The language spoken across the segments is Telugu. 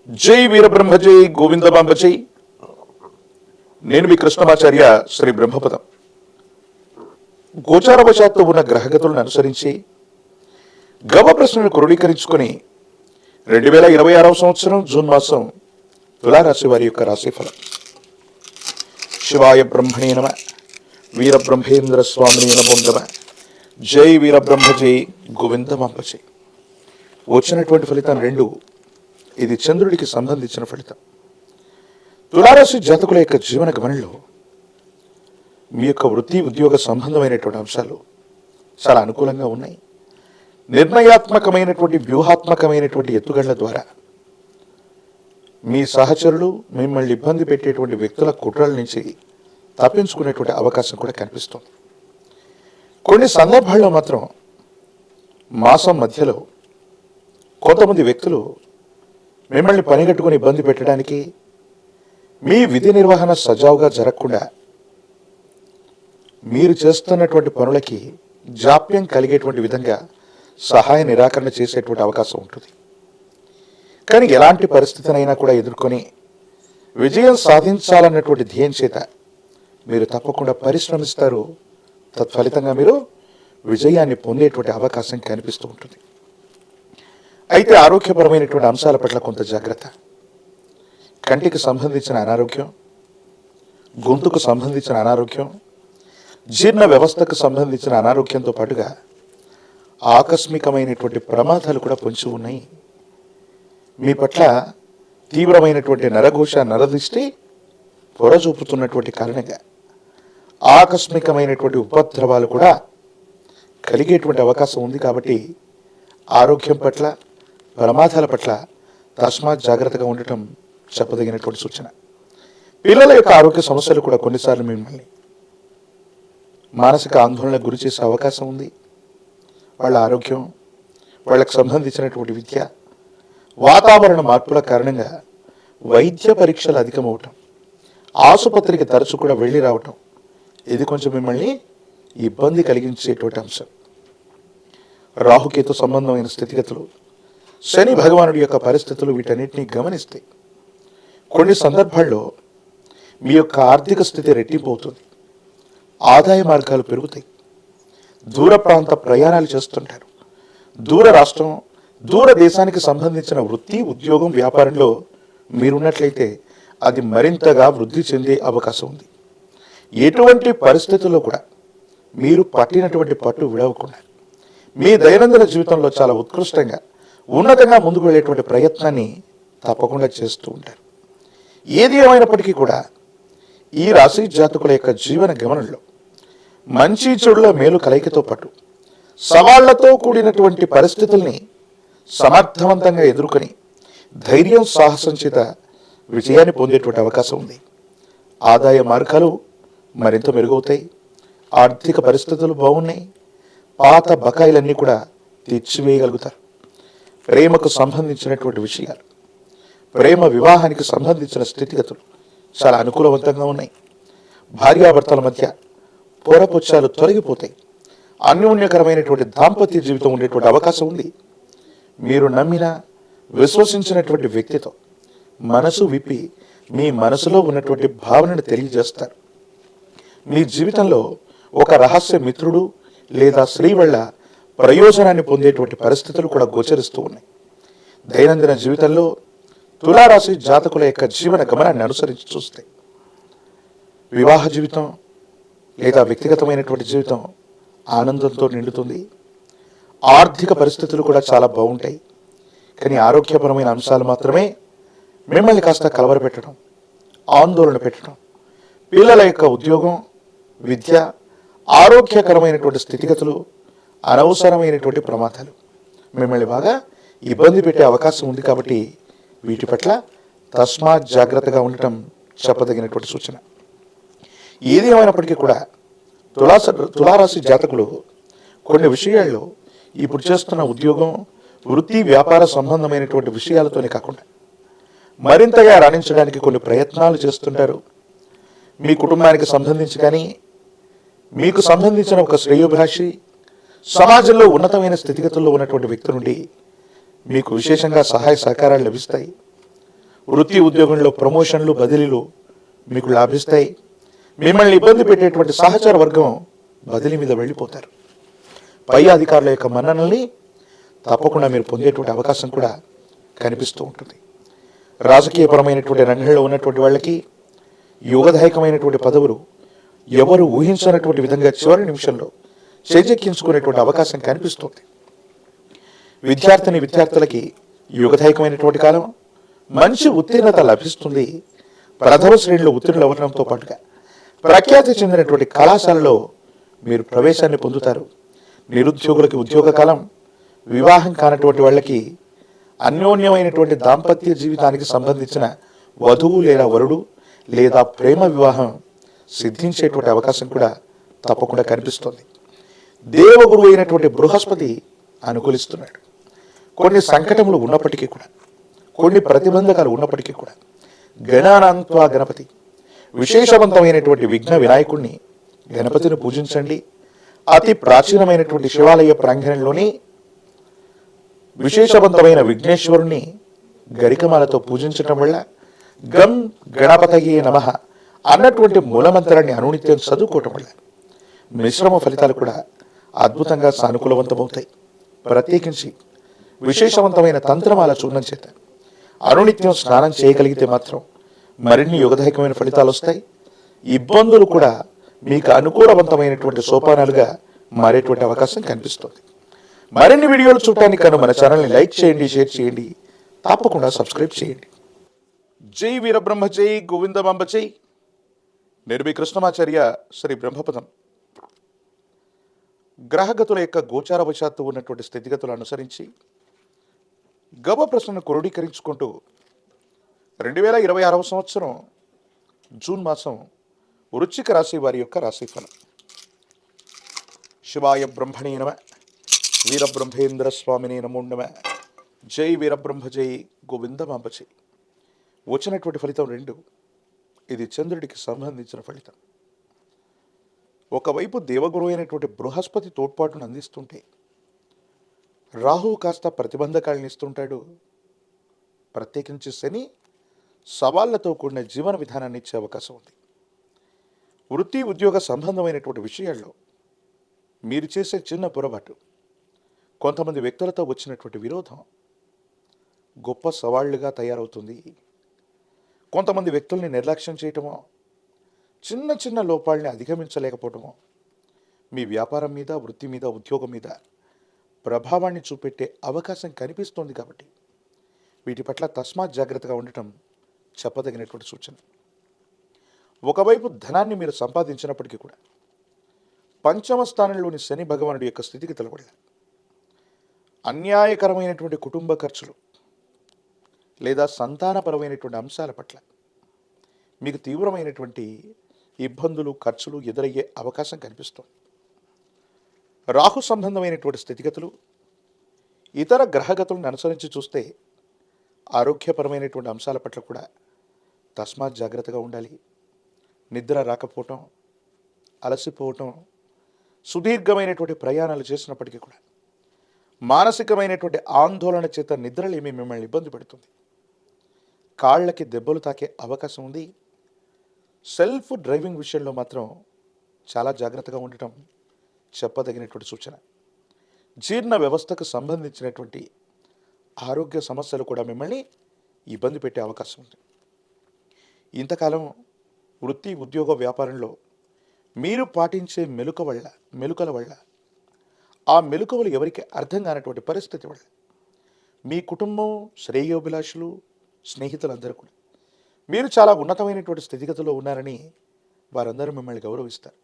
జై వీరబ్రహ్మ జై గోవిందమాంబ జై. నేను మీ కృష్ణమాచార్య శ్రీ బ్రహ్మపదం. గోచారవశాత్తు ఉన్న గ్రహగతులను అనుసరించి గవ ప్రశ్నను క్రోడీకరించుకొని 2026 సంవత్సరం జూన్ మాసం తులారాశి వారి యొక్క రాశిఫలం. శివాయ బ్రహ్మణే నమ. వీరబ్రహ్మేంద్ర స్వామిని నమో నమ. జై వీరబ్రహ్మ జై గోవిందమాంబ జై. వచ్చినటువంటి ఫలితం 2. ఇది చంద్రుడికి సంబంధించిన ఫలితం. తులారాశి జాతకుల యొక్క జీవన గమనంలో మీ యొక్క వృత్తి ఉద్యోగ సంబంధమైనటువంటి అంశాలు చాలా అనుకూలంగా ఉన్నాయి. నిర్ణయాత్మకమైనటువంటి వ్యూహాత్మకమైనటువంటి ఎత్తుగళ్ల ద్వారా మీ సహచరులు మిమ్మల్ని ఇబ్బంది పెట్టేటువంటి వ్యక్తుల కుట్రల నుంచి తప్పించుకునేటువంటి అవకాశం కూడా కనిపిస్తుంది. కొన్ని సందర్భాల్లో మాత్రం మాసం మధ్యలో కొంతమంది వ్యక్తులు మిమ్మల్ని పనిగట్టుకుని ఇబ్బంది పెట్టడానికి, మీ విధి నిర్వహణ సజావుగా జరగకుండా మీరు చేస్తున్నటువంటి పనులకి జాప్యం కలిగేటువంటి విధంగా సహాయ నిరాకరణ చేసేటువంటి అవకాశం ఉంటుంది. కానీ ఎలాంటి పరిస్థితినైనా కూడా ఎదుర్కొని విజయం సాధించాలన్నటువంటి ధ్యేయం చేత మీరు తప్పకుండా పరిశ్రమిస్తారు. తత్ఫలితంగా మీరు విజయాన్ని పొందేటువంటి అవకాశం కనిపిస్తూ ఉంటుంది. అయితే ఆరోగ్యపరమైనటువంటి అంశాల పట్ల కొంత జాగ్రత్త. కంటికి సంబంధించిన అనారోగ్యం, గొంతుకు సంబంధించిన అనారోగ్యం, జీర్ణ వ్యవస్థకు సంబంధించిన అనారోగ్యంతో పాటుగా ఆకస్మికమైనటువంటి ప్రమాదాలు కూడా పొంచి ఉన్నాయి. మీ పట్ల తీవ్రమైనటువంటి నరఘోష, నరదృష్టి పొరచూపుతున్నటువంటి కారణంగా ఆకస్మికమైనటువంటి ఉపద్రవాలు కూడా కలిగేటువంటి అవకాశం ఉంది. కాబట్టి ఆరోగ్యం పట్ల, ప్రమాదాల పట్ల తస్మాత్ జాగ్రత్తగా ఉండటం చెప్పదగినటువంటి సూచన. పిల్లల యొక్క ఆరోగ్య సమస్యలు కూడా కొన్నిసార్లు మిమ్మల్ని మానసిక ఆందోళనకు గురి చేసే అవకాశం ఉంది. వాళ్ళ ఆరోగ్యం, వాళ్ళకు సంబంధించినటువంటి విద్య, వాతావరణ మార్పుల కారణంగా వైద్య పరీక్షలు అధికమవటం, ఆసుపత్రికి తరచు కూడా వెళ్ళి రావటం, ఇది కొంచెం మిమ్మల్ని ఇబ్బంది కలిగించేటువంటి అంశం. రాహుకేతు సంబంధమైన స్థితిగతులు, శని భగవానుడి యొక్క పరిస్థితులు, వీటన్నిటినీ గమనిస్తే కొన్ని సందర్భాల్లో మీ యొక్క ఆర్థిక స్థితి రెట్టింపు అవుతుంది. ఆదాయ మార్గాలు పెరుగుతాయి. దూర ప్రాంత ప్రయాణాలు చేస్తుంటారు. దూర రాష్ట్రం, దూర దేశానికి సంబంధించిన వృత్తి, ఉద్యోగం, వ్యాపారంలో మీరున్నట్లయితే అది మరింతగా వృద్ధి చెందే అవకాశం ఉంది. ఎటువంటి పరిస్థితుల్లో కూడా మీరు పట్టినటువంటి పట్టు విడవకుండా మీ దైనందిన జీవితంలో చాలా ఉత్కృష్టంగా, ఉన్నతంగా ముందుకు వెళ్ళేటువంటి ప్రయత్నాన్ని తప్పకుండా చేస్తూ ఉంటారు. ఏది ఏమైనప్పటికీ కూడా ఈ రాశి జాతకుల యొక్క జీవన గమనంలో మంచి చెడుల మేలు కలయికతో పాటు సవాళ్లతో కూడినటువంటి పరిస్థితుల్ని సమర్థవంతంగా ఎదుర్కొని ధైర్యం, సాహసం చేత విజయాన్ని పొందేటువంటి అవకాశం ఉంది. ఆదాయ మార్గాలు మరింత మెరుగవుతాయి. ఆర్థిక పరిస్థితులు బాగున్నాయి. పాత బకాయిలన్నీ కూడా తీర్చివేయగలుగుతారు. ప్రేమకు సంబంధించినటువంటి విషయాలు, ప్రేమ వివాహానికి సంబంధించిన స్థితిగతులు చాలా అనుకూలవంతంగా ఉన్నాయి. భార్యాభర్తల మధ్య పోరపుచ్చాలు తొలగిపోతాయి. అన్యోన్యకరమైనటువంటి దాంపత్య జీవితం ఉండేటువంటి అవకాశం ఉంది. మీరు నమ్మిన, విశ్వసించినటువంటి వ్యక్తితో మనసు విప్పి మీ మనసులో ఉన్నటువంటి భావనను తెలియజేస్తారు. మీ జీవితంలో ఒక రహస్య మిత్రుడు లేదా స్త్రీ వల్ల ప్రయోజనాన్ని పొందేటువంటి పరిస్థితులు కూడా గోచరిస్తూ ఉన్నాయి. దైనందిన జీవితంలో తులారాశి జాతకుల యొక్క జీవన గమనాన్ని అనుసరించి చూస్తే వివాహ జీవితం లేదా వ్యక్తిగతమైనటువంటి జీవితం ఆనందంతో నిండుతుంది. ఆర్థిక పరిస్థితులు కూడా చాలా బాగుంటాయి. కానీ ఆరోగ్యపరమైన అంశాలు మాత్రమే మిమ్మల్ని కాస్త కలవరపెట్టడం, ఆందోళన పెట్టడం, పిల్లల యొక్క ఉద్యోగం, విద్య, ఆరోగ్యకరమైనటువంటి స్థితిగతులు, అనవసరమైనటువంటి ప్రమాదాలు మిమ్మల్ని బాగా ఇబ్బంది పెట్టే అవకాశం ఉంది. కాబట్టి వీటి పట్ల తస్మాత్ జాగ్రత్తగా ఉండటం చెప్పదగినటువంటి సూచన. ఏది ఏమైనప్పటికీ కూడా తులారాశి జాతకులు కొన్ని విషయాల్లో ఇప్పుడు చేస్తున్న ఉద్యోగం, వృత్తి, వ్యాపార సంబంధమైనటువంటి విషయాలతోనే కాకుండా మరింతగా రాణించడానికి కొన్ని ప్రయత్నాలు చేస్తుంటారు. మీ కుటుంబానికి సంబంధించి కానీ, మీకు సంబంధించిన ఒక శ్రేయోభిలాషి, సమాజంలో ఉన్నతమైన స్థితిగతుల్లో ఉన్నటువంటి వ్యక్తి నుండి మీకు విశేషంగా సహాయ సహకారాలు లభిస్తాయి. వృత్తి ఉద్యోగంలో ప్రమోషన్లు బదిలీలు మీకు లాభిస్తాయి. మిమ్మల్ని ఇబ్బంది పెట్టేటువంటి సహచర వర్గం బదిలీ మీద వెళ్ళిపోతారు. పై అధికారుల యొక్క మన్ననల్ని తప్పకుండా మీరు పొందేటువంటి అవకాశం కూడా కనిపిస్తూ ఉంటుంది. రాజకీయపరమైనటువంటి రంగంలో ఉన్నటువంటి వాళ్ళకి యోగదాయకమైనటువంటి పదవులు ఎవరు ఊహించినటువంటి విధంగా చివరి నిమిషంలో చేజెక్కించుకునేటువంటి అవకాశం కనిపిస్తుంది. విద్యార్థులకి యోగదాయకమైనటువంటి కాలం, మంచి ఉత్తీర్ణత లభిస్తుంది. ప్రథమ శ్రేణిలో ఉత్తీర్ణులు అవ్వడంతో పాటుగా ప్రఖ్యాతి చెందినటువంటి కళాశాలలో మీరు ప్రవేశాన్ని పొందుతారు. నిరుద్యోగులకి ఉద్యోగ కాలం, వివాహం కానటువంటి వాళ్ళకి అన్యోన్యమైనటువంటి దాంపత్య జీవితానికి సంబంధించిన వధువు లేదా వరుడు లేదా ప్రేమ వివాహం సిద్ధించేటువంటి అవకాశం కూడా తప్పకుండా కనిపిస్తుంది. దేవగురువు అయినటువంటి బృహస్పతి అనుకూలిస్తున్నాడు. కొన్ని సంకటములు ఉన్నప్పటికీ కూడా, కొన్ని ప్రతిబంధకాలు ఉన్నప్పటికీ కూడా గణానాంత్వా గణపతి, విశేషవంతమైనటువంటి విఘ్న వినాయకుడిని గణపతిని పూజించండి. అతి ప్రాచీనమైనటువంటి శివాలయ ప్రాంగణంలోని విశేషవంతమైన విఘ్నేశ్వరుణ్ణి గరికమాలతో పూజించటం వల్ల గం గణపతయే నమః అన్నటువంటి మూలమంత్రాన్ని అనునిత్యం చదువుకోవటం వల్ల మిశ్రమ ఫలితాలు కూడా అద్భుతంగా సానుకూలవంతమవుతాయి. ప్రత్యేకించి విశేషవంతమైన తంత్రమాల చూర్ణం చేత అనునిత్యం స్నానం చేయగలిగితే మాత్రం మరిన్ని యుగదాయకమైన ఫలితాలు వస్తాయి. ఇబ్బందులు కూడా మీకు అనుకూలవంతమైనటువంటి సోపానాలుగా మారేటువంటి అవకాశం కనిపిస్తుంది. మరిన్ని వీడియోలు చూడటానికి కను మన ఛానల్ని లైక్ చేయండి, షేర్ చేయండి, తప్పకుండా సబ్స్క్రైబ్ చేయండి. జై వీరబ్రహ్మ జై గోవిందమాంబ జై. నేను మీ కృష్ణమాచార్య శ్రీ బ్రహ్మపదం. గ్రహగతుల యొక్క గోచారవశాత్తు ఉన్నటువంటి స్థితిగతులు అనుసరించి గవ ప్రశ్నను క్రోడీకరించుకుంటూ 2026వ సంవత్సరం జూన్ మాసం వృశ్చిక రాశి వారి యొక్క రాశిఫలం. శివాయ బ్రహ్మణే నమ, వీరబ్రహ్మేంద్ర స్వామినే నమో నమ. జై వీరబ్రహ్మ జై గోవిందమాంబ జై. వచ్చినటువంటి ఫలితం 2. ఇది చంద్రుడికి సంబంధించిన ఫలితం. ఒకవైపు దేవగురు అయినటువంటి బృహస్పతి తోడ్పాటును అందిస్తుంటే, రాహువు కాస్త ప్రతిబంధకాలను ఇస్తుంటాడు. ప్రత్యేకించి శని సవాళ్లతో కూడిన జీవన విధానాన్ని ఇచ్చే అవకాశం ఉంది. వృత్తి ఉద్యోగ సంబంధమైనటువంటి విషయాల్లో మీరు చేసే చిన్న పొరపాటు, కొంతమంది వ్యక్తులతో వచ్చినటువంటి విరోధం గొప్ప సవాళ్లుగా తయారవుతుంది. కొంతమంది వ్యక్తుల్ని నిర్లక్ష్యం చేయటమో, చిన్న చిన్న లోపాలని అధిగమించలేకపోవటమో మీ వ్యాపారం మీద, వృత్తి మీద, ఉద్యోగం మీద ప్రభావాన్ని చూపెట్టే అవకాశం కనిపిస్తోంది. కాబట్టి వీటి పట్ల తస్మాత్ జాగ్రత్తగా ఉండటం చెప్పదగినటువంటి సూచన. ఒకవైపు ధనాన్ని మీరు సంపాదించినప్పటికీ కూడా పంచమ స్థానంలోని శని భగవానుడి యొక్క స్థితిగతుల వల్ల అన్యాయకరమైనటువంటి కుటుంబ ఖర్చులు లేదా సంతానపరమైనటువంటి అంశాల పట్ల మీకు తీవ్రమైనటువంటి ఇబ్బందులు, ఖర్చులు ఎదురయ్యే అవకాశం కనిపిస్తుంది. రాహు సంబంధమైనటువంటి స్థితిగతులు ఇతర గ్రహగతులను అనుసరించి చూస్తే ఆరోగ్యపరమైనటువంటి అంశాల పట్ల కూడా తస్మాత్ జాగ్రత్తగా ఉండాలి. నిద్ర రాకపోవటం, అలసిపోవటం, సుదీర్ఘమైనటువంటి ప్రయాణాలు చేసినప్పటికీ కూడా మానసికమైనటువంటి ఆందోళన చేత నిద్రలేమి మిమ్మల్ని ఇబ్బంది పెడుతుంది. కాళ్ళకి దెబ్బలు తాకే అవకాశం ఉంది. సెల్ఫ్ డ్రైవింగ్ విషయంలో మాత్రం చాలా జాగ్రత్తగా ఉండటం చెప్పదగినటువంటి సూచన. జీర్ణ వ్యవస్థకు సంబంధించినటువంటి ఆరోగ్య సమస్యలు కూడా మిమ్మల్ని ఇబ్బంది పెట్టే అవకాశం ఉంది. ఇంతకాలం వృత్తి, ఉద్యోగ, వ్యాపారంలో మీరు పాటించే మెలుకల వల్ల ఆ మెలుకవలు ఎవరికి అర్థం కానటువంటి పరిస్థితి వల్ల మీ కుటుంబం, శ్రేయోభిలాషులు, స్నేహితులందరూ కూడా మీరు చాలా ఉన్నతమైనటువంటి స్థితిగతిలో ఉన్నారని వారందరూ మిమ్మల్ని గౌరవిస్తారు.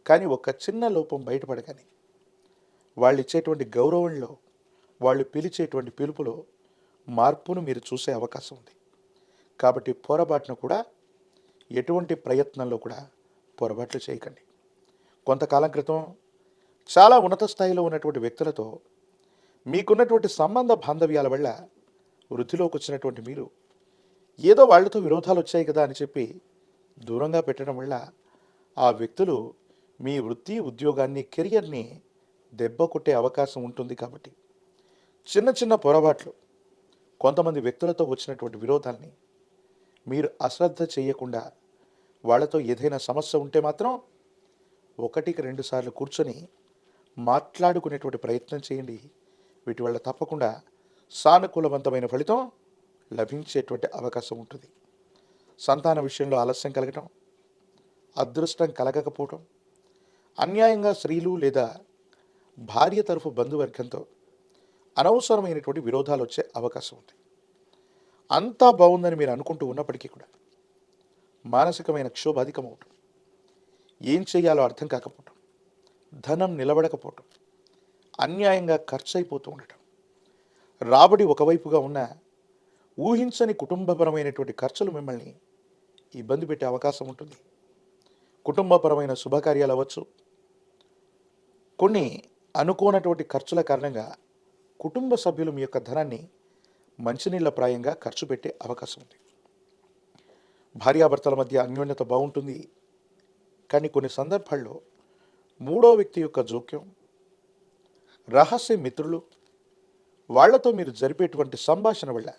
కానీ ఒక చిన్న లోపం బయటపడగానే వాళ్ళు ఇచ్చేటువంటి గౌరవంలో, వాళ్ళు పిలిచేటువంటి పిలుపులో మార్పును మీరు చూసే అవకాశం ఉంది. కాబట్టి పొరపాటును కూడా, ఎటువంటి ప్రయత్నంలో కూడా పొరపాట్లు చేయకండి. కొంతకాలం క్రితం చాలా ఉన్నత స్థాయిలో ఉన్నటువంటి వ్యక్తులతో మీకున్నటువంటి సంబంధ బాంధవ్యాల వల్ల వృద్ధిలోకి వచ్చినటువంటి మీరు ఏదో వాళ్ళతో విరోధాలు వచ్చాయి కదా అని చెప్పి దూరంగా పెట్టడం వల్ల ఆ వ్యక్తులు మీ వృత్తి, ఉద్యోగాన్ని, కెరియర్ని దెబ్బ కొట్టే అవకాశం ఉంటుంది. కాబట్టి చిన్న చిన్న పొరపాట్లు, కొంతమంది వ్యక్తులతో వచ్చినటువంటి విరోధాల్ని మీరు అశ్రద్ధ చేయకుండా వాళ్ళతో ఏదైనా సమస్య ఉంటే మాత్రం 1-2 సార్లు కూర్చొని మాట్లాడుకునేటువంటి ప్రయత్నం చేయండి. వీటి వల్ల తప్పకుండా సానుకూలవంతమైన ఫలితం లభించేటువంటి అవకాశం ఉంటుంది. సంతాన విషయంలో ఆలస్యం కలగటం, అదృష్టం కలగకపోవటం, అన్యాయంగా స్త్రీలు లేదా భార్య తరఫు బంధువర్గంతో అనవసరమైనటువంటి విరోధాలు వచ్చే అవకాశం ఉంది. అంతా బాగుందని మీరు అనుకుంటూ ఉన్నప్పటికీ కూడా మానసికమైన క్షోభ అధికమవటం, ఏం చేయాలో అర్థం కాకపోవటం, ధనం నిలబడకపోవటం, అన్యాయంగా ఖర్చు అయిపోతూ ఉండటం, రాబడి ఒకవైపుగా ఉన్న ఊహించని కుటుంబపరమైనటువంటి ఖర్చులు మిమ్మల్ని ఇబ్బంది పెట్టే అవకాశం ఉంటుంది. కుటుంబపరమైన శుభకార్యాలు అవ్వచ్చు, కొన్ని అనుకోనటువంటి ఖర్చుల కారణంగా కుటుంబ సభ్యులు మీ యొక్క ధనాన్ని మంచినీళ్ళ ప్రాయంగా ఖర్చు పెట్టే అవకాశం ఉంది. భార్యాభర్తల మధ్య అన్యోన్యత బాగుంటుంది, కానీ కొన్ని సందర్భాల్లో మూడో వ్యక్తి యొక్క జోక్యం, రహస్య మిత్రులు, వాళ్లతో మీరు జరిపేటువంటి సంభాషణ వల్ల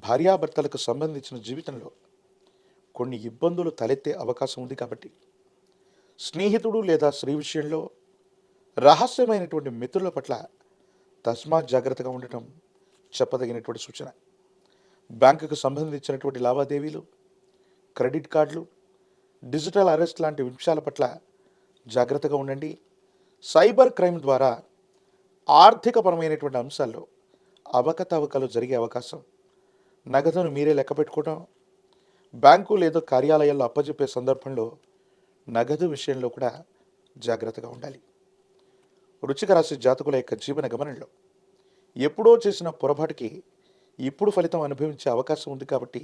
భార్యాభర్తలకు సంబంధించిన జీవితంలో కొన్ని ఇబ్బందులు తలెత్తే అవకాశం ఉంది. కాబట్టి స్నేహితుడు లేదా స్త్రీ విషయంలో రహస్యమైనటువంటి మిత్రుల పట్ల తస్మాత్ జాగ్రత్తగా ఉండటం చెప్పదగినటువంటి సూచన. బ్యాంకుకు సంబంధించినటువంటి లావాదేవీలు, క్రెడిట్ కార్డులు, డిజిటల్ అరెస్ట్ లాంటి విషయాల పట్ల జాగ్రత్తగా ఉండండి. సైబర్ క్రైమ్ ద్వారా ఆర్థికపరమైనటువంటి అంశాల్లో అవకతవకలు జరిగే అవకాశం, నగదును మీరే లెక్క పెట్టుకోవడం, బ్యాంకు లేదా కార్యాలయాల్లో అప్పజెప్పే సందర్భంలో నగదు విషయంలో కూడా జాగ్రత్తగా ఉండాలి. వృశ్చిక రాశి జాతకుల యొక్క జీవన గమనంలో ఎప్పుడో చేసిన పొరపాటుకి ఇప్పుడు ఫలితం అనుభవించే అవకాశం ఉంది. కాబట్టి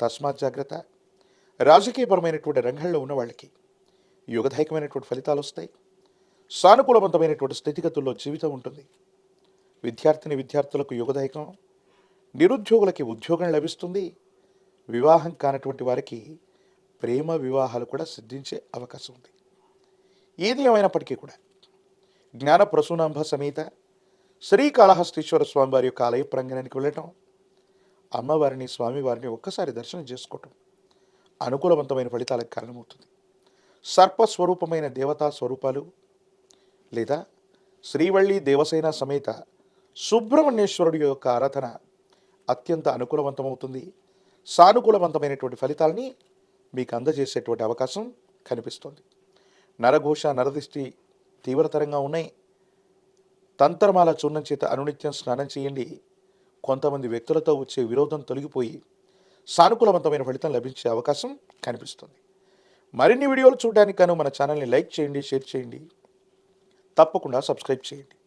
తస్మాత్ జాగ్రత్త. రాజకీయపరమైనటువంటి రంగంలో ఉన్న వాళ్ళకి యుగదాయకమైనటువంటి ఫలితాలు వస్తాయి. సానుకూలవంతమైనటువంటి స్థితిగతుల్లో జీవితం ఉంటుంది. విద్యార్థులకు యుగదాయకం, నిరుద్యోగులకి ఉద్యోగం లభిస్తుంది. వివాహం కానటువంటి వారికి ప్రేమ వివాహాలు కూడా సిద్ధించే అవకాశం ఉంది. ఏది ఏమైనప్పటికీ కూడా జ్ఞాన ప్రసూనాంబ సమేత శ్రీకాళహస్తీశ్వర స్వామి వారి యొక్క ఆలయ ప్రాంగణానికి వెళ్ళటం, అమ్మవారిని స్వామివారిని ఒక్కసారి దర్శనం చేసుకోవటం అనుకూలవంతమైన ఫలితాలకు కారణమవుతుంది. సర్పస్వరూపమైన దేవతా స్వరూపాలు లేదా శ్రీవల్లి దేవసేన సమేత సుబ్రహ్మణ్యేశ్వరుడి యొక్క ఆరాధన అత్యంత అనుకూలవంతమవుతుంది. సానుకూలవంతమైనటువంటి ఫలితాలని మీకు అందజేసేటువంటి అవకాశం కనిపిస్తుంది. నరఘోష, నరదిష్టి తీవ్రతరంగా ఉన్నాయి. తంత్రమాల చూర్ణం చేత అనునిత్యం స్నానం చేయండి. కొంతమంది వ్యక్తులతో వచ్చే విరోధం తొలగిపోయి సానుకూలవంతమైన ఫలితం లభించే అవకాశం కనిపిస్తుంది. మరిన్ని వీడియోలు చూడడానికి గాను మన ఛానల్ని లైక్ చేయండి, షేర్ చేయండి, తప్పకుండా సబ్స్క్రైబ్ చేయండి.